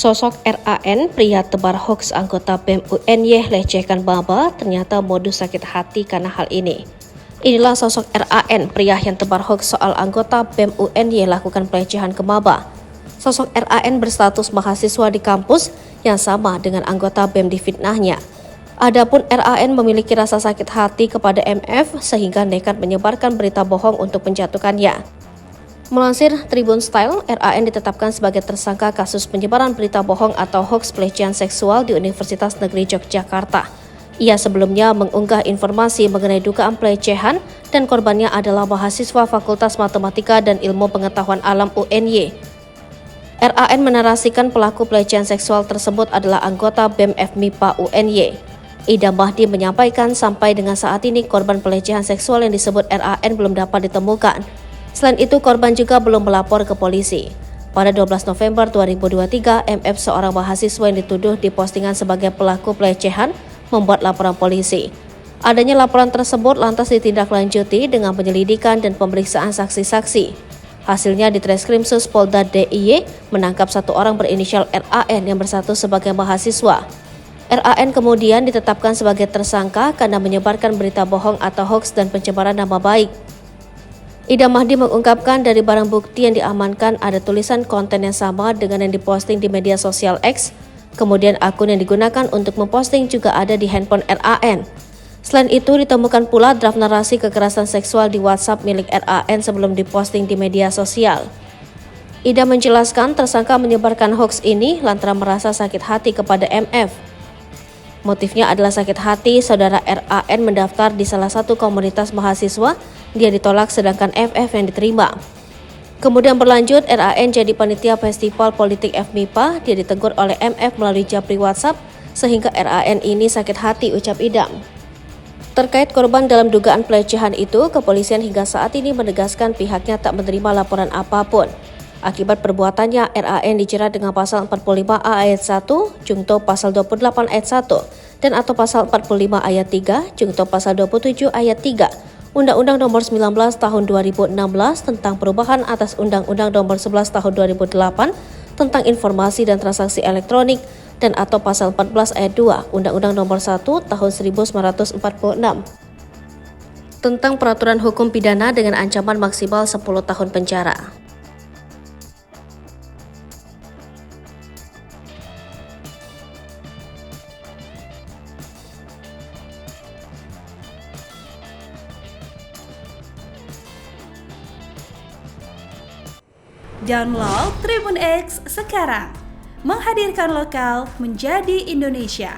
Sosok RAN, pria tebar hoaks anggota BEM UNY lecehkan maba, ternyata modus sakit hati karena hal ini. Inilah sosok RAN, pria yang tebar hoaks soal anggota BEM UNY lakukan pelecehan ke maba. Sosok RAN berstatus mahasiswa di kampus yang sama dengan anggota BEM difitnahnya. Adapun RAN memiliki rasa sakit hati kepada MF sehingga nekat menyebarkan berita bohong untuk menjatuhkannya. Melansir Tribun Style, RAN ditetapkan sebagai tersangka kasus penyebaran berita bohong atau hoaks pelecehan seksual di Universitas Negeri Yogyakarta. Ia sebelumnya mengunggah informasi mengenai dugaan pelecehan dan korbannya adalah mahasiswa Fakultas Matematika dan Ilmu Pengetahuan Alam UNY. RAN menarasikan pelaku pelecehan seksual tersebut adalah anggota BEM FMIPA UNY. Ida Mahdi menyampaikan sampai dengan saat ini korban pelecehan seksual yang disebut RAN belum dapat ditemukan. Selain itu, korban juga belum melapor ke polisi. Pada 12 November 2023, MF seorang mahasiswa yang dituduh di postingan sebagai pelaku pelecehan membuat laporan polisi. Adanya laporan tersebut lantas ditindaklanjuti dengan penyelidikan dan pemeriksaan saksi-saksi. Hasilnya di Treskrimsus Polda DIY menangkap satu orang berinisial RAN yang bersatu sebagai mahasiswa. RAN kemudian ditetapkan sebagai tersangka karena menyebarkan berita bohong atau hoaks dan pencemaran nama baik. Ida Mahdi mengungkapkan dari barang bukti yang diamankan ada tulisan konten yang sama dengan yang diposting di media sosial X, kemudian akun yang digunakan untuk memposting juga ada di handphone RAN. Selain itu ditemukan pula draft narasi kekerasan seksual di WhatsApp milik RAN sebelum diposting di media sosial. Ida menjelaskan tersangka menyebarkan hoaks ini lantaran merasa sakit hati kepada MF. Motifnya adalah sakit hati saudara RAN mendaftar di salah satu komunitas mahasiswa, dia ditolak sedangkan FF yang diterima. Kemudian berlanjut, RAN jadi panitia festival politik FMIPA, dia ditegur oleh MF melalui japri WhatsApp sehingga RAN ini sakit hati, ucap Idam. Terkait korban dalam dugaan pelecehan itu, kepolisian hingga saat ini menegaskan pihaknya tak menerima laporan apapun. Akibat perbuatannya, RAN dijerat dengan pasal 45A ayat 1, Jungto pasal 28 ayat 1, dan atau pasal 45 ayat 3, Jungto pasal 27 ayat 3, Undang-Undang Nomor 19 Tahun 2016 tentang perubahan atas Undang-Undang Nomor 11 Tahun 2008 tentang informasi dan transaksi elektronik, dan atau pasal 14 ayat 2, Undang-Undang Nomor 1 Tahun 1946 tentang peraturan hukum pidana dengan ancaman maksimal 10 tahun penjara. Download Tribun X sekarang, menghadirkan lokal menjadi Indonesia.